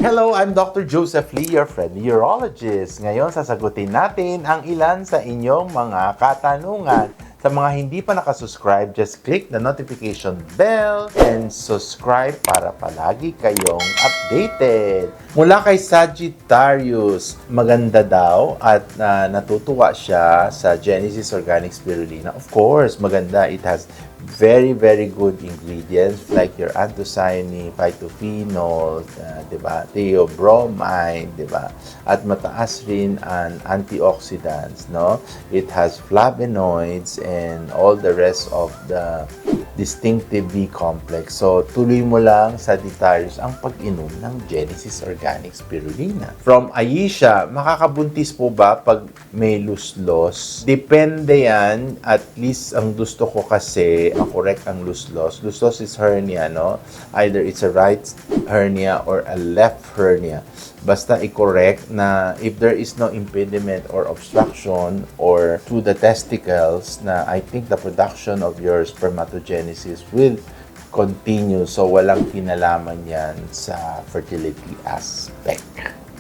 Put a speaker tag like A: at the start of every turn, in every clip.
A: Hello, I'm Dr. Joseph Lee, your friendly urologist. Ngayon, sasagutin natin ang ilan sa inyong mga katanungan. Sa mga hindi pa nakasubscribe, just click the notification bell and subscribe para palagi kayong updated. Mula kay Sagittarius, maganda daw at natutuwa siya sa Genesis Organic Spirulina. Of course, maganda. It has very, very good ingredients like your anthocyanin, phytophenol, diba? Theobromine, diba? At mataas rin ang antioxidants, no? It has flavonoids and all the rest of the distinctive B complex. So, tuloy mo lang, Sagittarius, ang pag-inom ng Genesis Organic Spirulina. From Aisha, makakabuntis po ba pag may loose-loss? Depende yan. At least, ang gusto ko kasi, correct ang loose-loss. Loose-loss is hernia, no? Either it's a right hernia or a left hernia. Basta i-correct na if there is no impediment or obstruction or to the testicles na I think the production of your spermatogenesis will continue. So, walang kinalaman yan sa fertility aspect.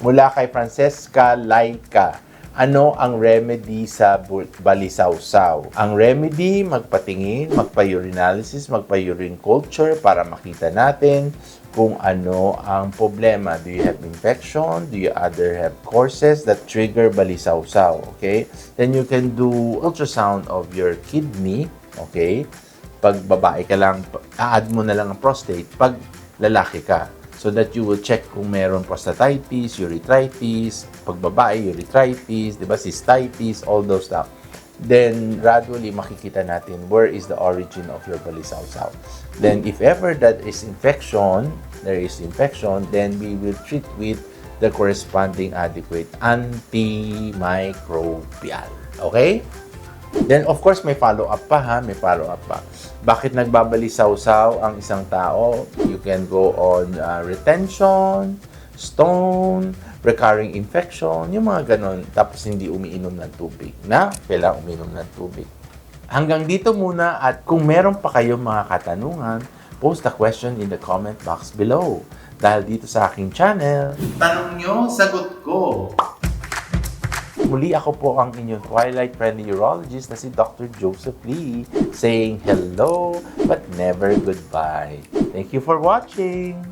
A: Mula kay Francesca Laika, ano ang remedy sa balisawsaw? Ang remedy, magpatingin, magpa-urinalysis, magpa-urine culture para makita natin kung ano ang problema. Do you have infection? Do you other have causes that trigger balisawsaw? Okay? Then you can do ultrasound of your kidney. Okay? Pag babae ka lang, add mo na lang ang prostate. Pag lalaki ka, so that you will check kung meron prostatitis, urethritis, pag babae, urethritis, di ba, cystitis, all those stuff. Then, gradually, makikita natin where is the origin of your balisawsaw. Then, if ever that is infection, there is infection, then we will treat with the corresponding adequate antimicrobial. Okay? Then, of course, may follow-up pa ha, may follow-up pa. Bakit nagbabalisawsaw ang isang tao? You can go on retention, stone, recurring infection, yung mga ganon. Tapos hindi umiinom ng tubig. Kailangan uminom ng tubig. Hanggang dito muna at kung meron pa kayong mga katanungan, post the question in the comment box below. Dahil dito sa aking channel, tanong nyo, sagot ko. Muli ako po ang inyong Twilight-friendly urologist na si Dr. Joseph Lee saying hello but never goodbye. Thank you for watching!